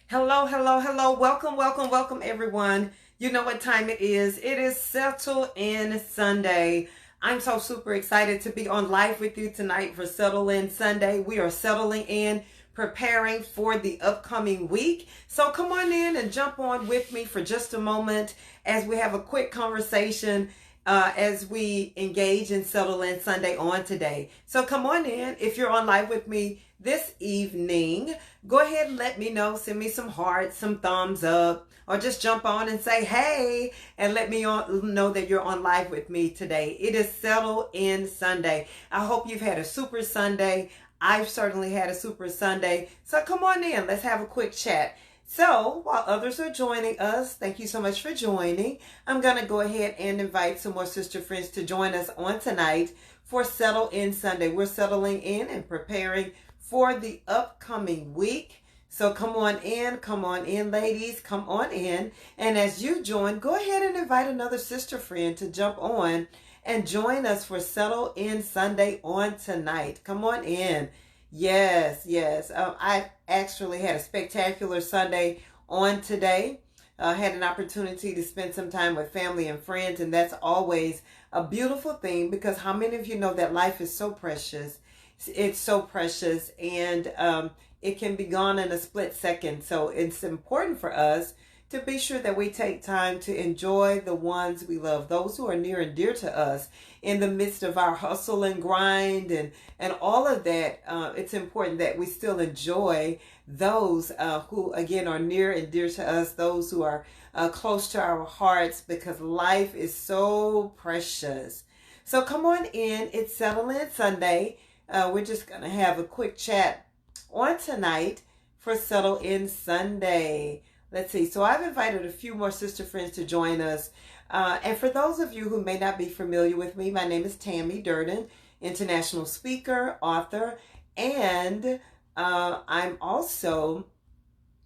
Hello, hello, hello. Welcome, welcome, welcome, everyone. You know what time it is. It is Settle In Sunday. I'm so super excited to be on live with you tonight for Settle In Sunday. We are settling in, preparing for the upcoming week. So come on in and jump on with me for just a moment as we have a quick conversation as we engage in Settle In Sunday on today. So come on in. If you're on live with me this evening, go ahead and let me know. Send me some hearts, some thumbs up, or just jump on and say hey and let me know that you're on live with me today. It is Settle In Sunday. I hope you've had a super Sunday. I've certainly had a super Sunday. So come on in. Let's have a quick chat. So while others are joining us, thank you so much for joining. I'm going to go ahead and invite some more sister friends to join us on tonight for Settle In Sunday. We're settling in and preparing for the upcoming week. So come on in, ladies, come on in. And as you join, go ahead and invite another sister friend to jump on and join us for Settle In Sunday on tonight. Come on in. Yes, yes. I actually had a spectacular Sunday on today. Had an opportunity to spend some time with family and friends, and that's always a beautiful thing because how many of you know that life is so precious? It's so precious, and it can be gone in a split second. So it's important for us to be sure that we take time to enjoy the ones we love, those who are near and dear to us in the midst of our hustle and grind and all of that. It's important that we still enjoy those who, again, are near and dear to us, those who are close to our hearts, because life is so precious. So come on in. It's Settle In Sunday. We're just going to have a quick chat on tonight for Settle In Sunday. Let's see. So I've invited a few more sister friends to join us. And for those of you who may not be familiar with me, my name is Tammy Durden, international speaker, author, and I'm also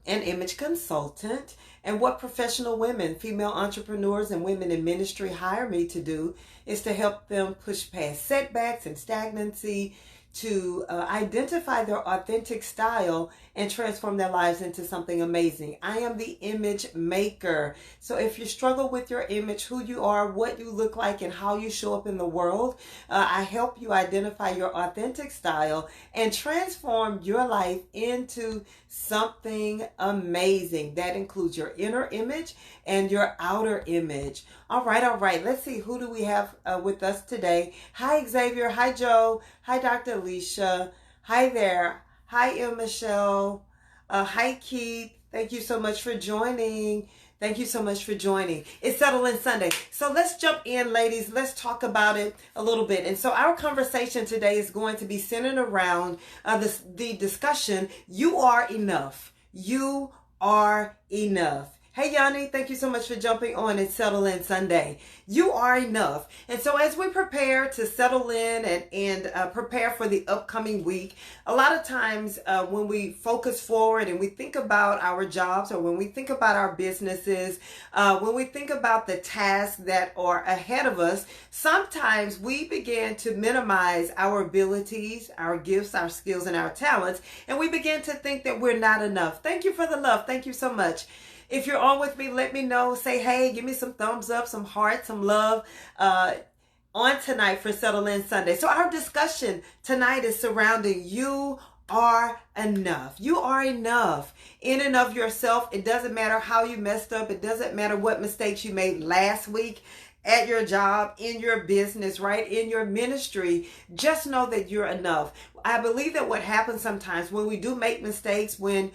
an image consultant. And what professional women, female entrepreneurs, and women in ministry hire me to do is to help them push past setbacks and stagnancy, to identify their authentic style and transform their lives into something amazing. I am the image maker. So if you struggle with your image, who you are, what you look like, and how you show up in the world, I help you identify your authentic style and transform your life into something amazing. That includes your inner image and your outer image. All right. Let's see, who do we have with us today? Hi, Xavier. Hi, Joe. Hi, Dr. Alicia. Hi there. Hi, Michelle. Hi, Keith. Thank you so much for joining. Thank you so much for joining. It's Settle In Sunday. So let's jump in, ladies. Let's talk about it a little bit. And so our conversation today is going to be centered around the discussion, you are enough. You are enough. Hey, Yanni, thank you so much for jumping on and Settle In Sunday. You are enough. And so as we prepare to settle in and prepare for the upcoming week, a lot of times when we focus forward and we think about our jobs, or when we think about our businesses, when we think about the tasks that are ahead of us, sometimes we begin to minimize our abilities, our gifts, our skills, and our talents, and we begin to think that we're not enough. Thank you for the love. Thank you so much. If you're on with me, let me know. Say hey, give me some thumbs up, some hearts, some love on tonight for Settle In Sunday. So our discussion tonight is surrounding you are enough. You are enough in and of yourself. It doesn't matter how you messed up. It doesn't matter what mistakes you made last week at your job, in your business, right? In your ministry. Just know that you're enough. I believe that what happens sometimes when we do make mistakes, when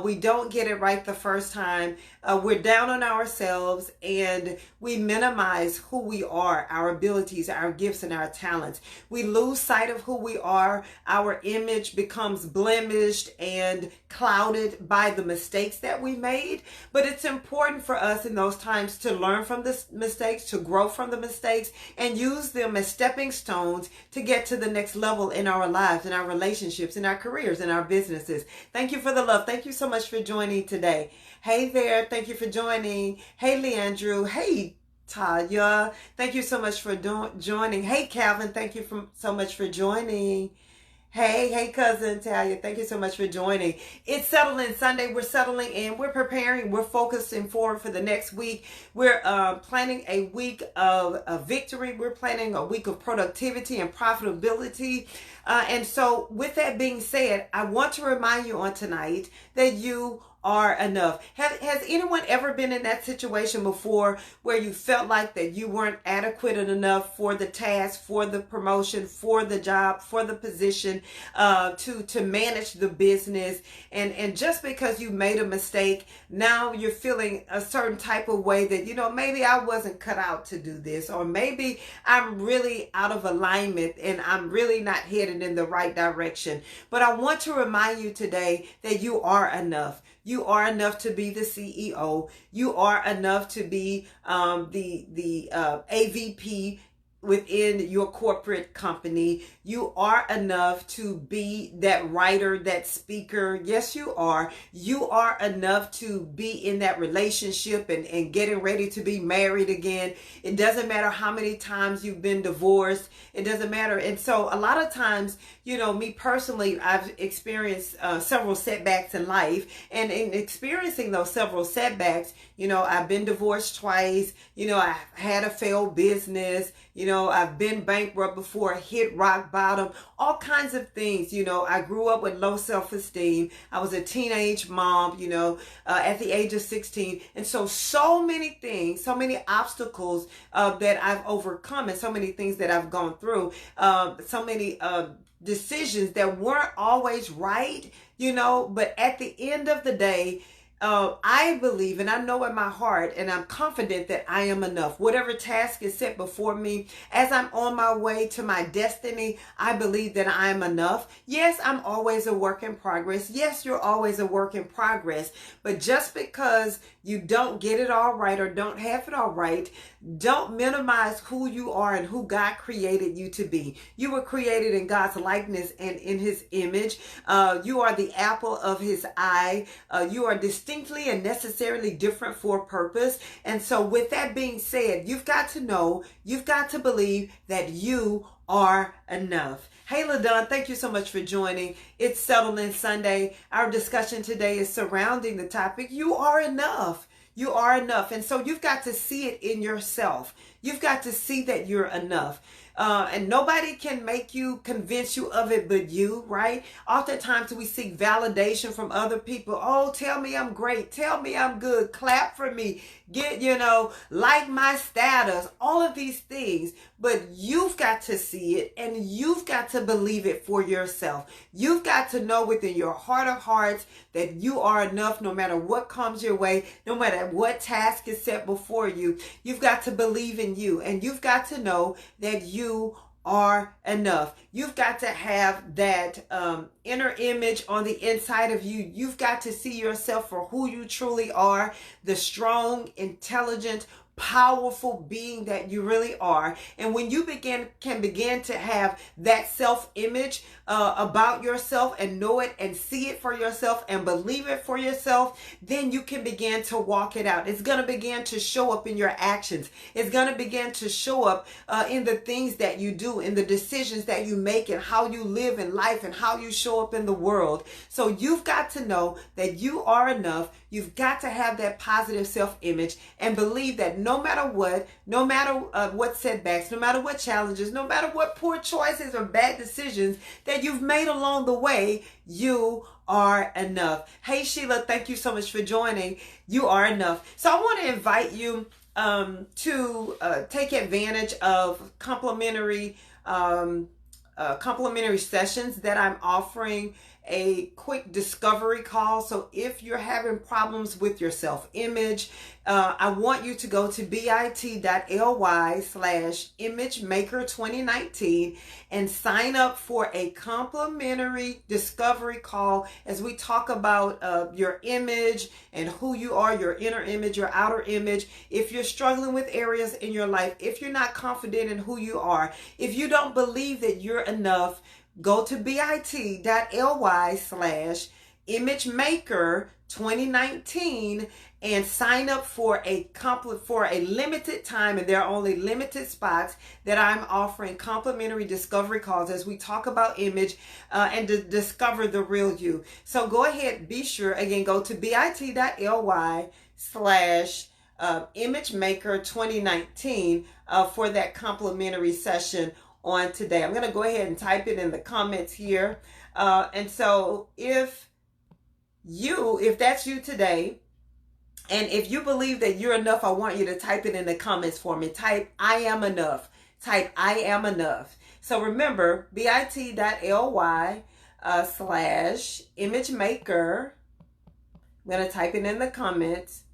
we don't get it right the first time, we're down on ourselves and we minimize who we are, our abilities, our gifts, and our talents. We lose sight of who we are. Our image becomes blemished and clouded by the mistakes that we made. But it's important for us in those times to learn from the mistakes, to grow from the mistakes, and use them as stepping stones to get to the next level in our lives, in our relationships, in our careers, in our businesses. Thank you for the love. Thank you so much for joining today. Hey there. Thank you for joining. Hey, Leandrew. Hey, Tanya. Thank you so much for joining. Hey, Calvin. Thank you so much for joining. Hey, cousin Talia. Thank you so much for joining. It's Settling Sunday. We're settling in. We're preparing. We're focusing forward for the next week. We're planning a week of victory. We're planning a week of productivity and profitability. And so with that being said, I want to remind you on tonight that you are enough. Has anyone ever been in that situation before where you felt like that you weren't adequate enough for the task, for the promotion, for the job, for the position, to manage the business, and just because you made a mistake, now you're feeling a certain type of way that, maybe I wasn't cut out to do this, or maybe I'm really out of alignment and I'm really not headed in the right direction. But I want to remind you today that you are enough. You are enough to be the CEO. You are enough to be the AVP within your corporate company. You are enough to be that writer, that speaker. Yes, you are. You are enough to be in that relationship and getting ready to be married again. It doesn't matter how many times you've been divorced. It doesn't matter. And so a lot of times, me personally, I've experienced several setbacks in life, and in experiencing those several setbacks, I've been divorced twice. I've had a failed business. I've been bankrupt before, hit rock bottom, all kinds of things. I grew up with low self-esteem. I was a teenage mom, at the age of 16. And so many things, so many obstacles that I've overcome, and so many things that I've gone through, so many decisions that weren't always right, but at the end of the day, I believe, and I know in my heart, and I'm confident that I am enough. Whatever task is set before me, as I'm on my way to my destiny, I believe that I am enough. Yes, I'm always a work in progress. Yes, you're always a work in progress. But just because you don't get it all right or don't have it all right, don't minimize who you are and who God created you to be. You were created in God's likeness and in his image. You are the apple of his eye. You are distinctly and necessarily different for a purpose. And so with that being said, you've got to know, you've got to believe that you are enough. Hey, LaDon, thank you so much for joining. It's Settling Sunday. Our discussion today is surrounding the topic, you are enough. You are enough. And so you've got to see it in yourself. You've got to see that you're enough. And nobody can convince you of it but you, right? Oftentimes we seek validation from other people. Oh, tell me I'm great. Tell me I'm good. Clap for me. Get, like my status. All of these things. But you've got to see it, and you've got to believe it for yourself. You've got to know within your heart of hearts that you are enough no matter what comes your way, no matter what task is set before you. You've got to believe in you, and you've got to know that you are enough. You've got to have that inner image on the inside of you. You've got to see yourself for who you truly are, the strong, intelligent, powerful being that you really are. And when you can begin to have that self-image about yourself, and know it and see it for yourself and believe it for yourself, then you can begin to walk it out. It's going to begin to show up in your actions. It's going to begin to show up in the things that you do, in the decisions that you make, and how you live in life, and how you show up in the world. So you've got to know that you are enough. You've got to have that positive self-image and believe that no matter what setbacks, no matter what challenges, no matter what poor choices or bad decisions that you've made along the way, you are enough. Hey, Sheila, thank you so much for joining. You are enough. So I want to invite you to take advantage of complimentary sessions that I'm offering, a quick discovery call. So if you're having problems with your self-image, I want you to go to bit.ly/imagemaker2019 and sign up for a complimentary discovery call as we talk about your image and who you are, your inner image, your outer image. If you're struggling with areas in your life, if you're not confident in who you are, if you don't believe that you're enough, go to bit.ly/imagemaker ImageMaker 2019 and sign up for a limited time, and there are only limited spots that I'm offering complimentary discovery calls as we talk about image and to discover the real you. So go ahead, be sure, again, go to bit.ly/ImageMaker 2019 for that complimentary session on today. I'm going to go ahead and type it in the comments here. And so if that's you today, and if you believe that you're enough, I want you to type it in the comments for me. Type I am enough. Type I am enough. So remember, bit.ly/ImageMaker. I'm going to type it in the comments.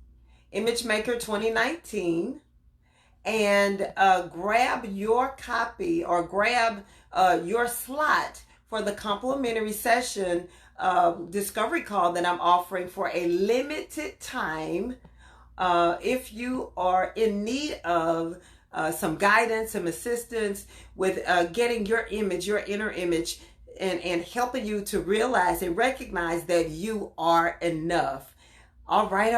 ImageMaker 2019. And grab your copy or grab your slot for the complimentary session discovery call that I'm offering for a limited time. If you are in need of some guidance, some assistance with getting your image, your inner image, and helping you to realize and recognize that you are enough. All right.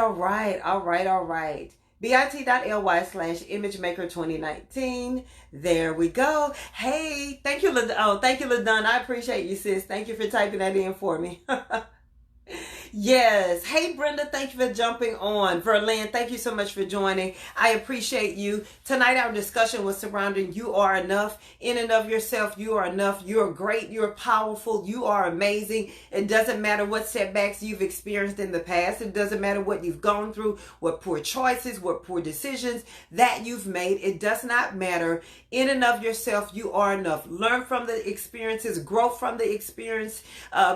bit.ly/ImageMaker 2019. There we go. Hey, thank you, LaDon. I appreciate you, sis. Thank you for typing that in for me. Yes. Hey, Brenda, thank you for jumping on. Verlin, thank you so much for joining. I appreciate you. Tonight, our discussion was surrounding you are enough. In and of yourself, you are enough. You're great. You're powerful. You are amazing. It doesn't matter what setbacks you've experienced in the past. It doesn't matter what you've gone through, what poor choices, what poor decisions that you've made. It does not matter. In and of yourself, you are enough. Learn from the experiences, grow from the experience,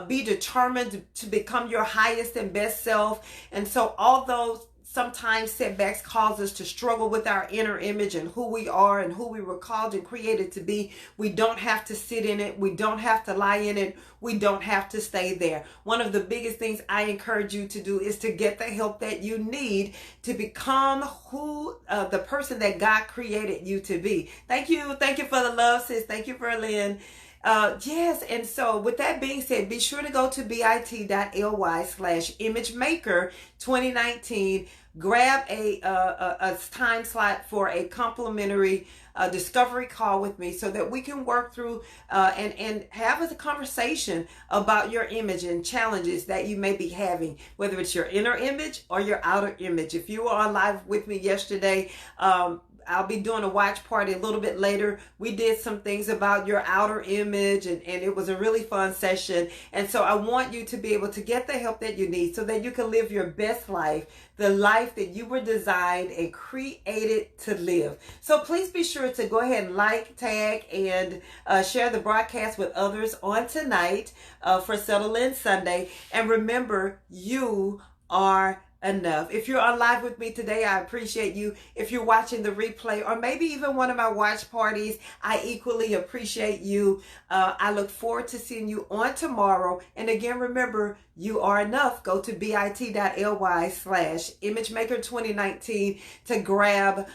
be determined to become your highest and best self. And so although sometimes setbacks cause us to struggle with our inner image and who we are and who we were called and created to be, we don't have to sit in it. We don't have to lie in it. We don't have to stay there. One of the biggest things I encourage you to do is to get the help that you need to become the person that God created you to be. Thank you for the love, sis. Thank you for Lynn. Yes, and so with that being said, be sure to go to bit.ly/ImageMaker 2019. Grab a time slot for a complimentary discovery call with me so that we can work through and have a conversation about your image and challenges that you may be having, whether it's your inner image or your outer image. If you were on live with me yesterday, I'll be doing a watch party a little bit later. We did some things about your outer image and it was a really fun session. And so I want you to be able to get the help that you need so that you can live your best life, the life that you were designed and created to live. So please be sure to go ahead and like, tag, and share the broadcast with others on tonight for Settle In Sunday. And remember, you are enough. If you're on live with me today, I appreciate you. If you're watching the replay or maybe even one of my watch parties, I equally appreciate you. I look forward to seeing you on tomorrow. And again, remember, you are enough. Go to bit.ly/ImageMaker 2019 to grab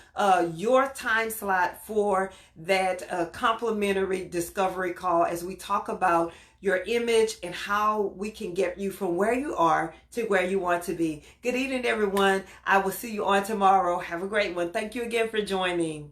your time slot for that complimentary discovery call as we talk about your image and how we can get you from where you are to where you want to be. Good evening, everyone. I will see you on tomorrow. Have a great one. Thank you again for joining.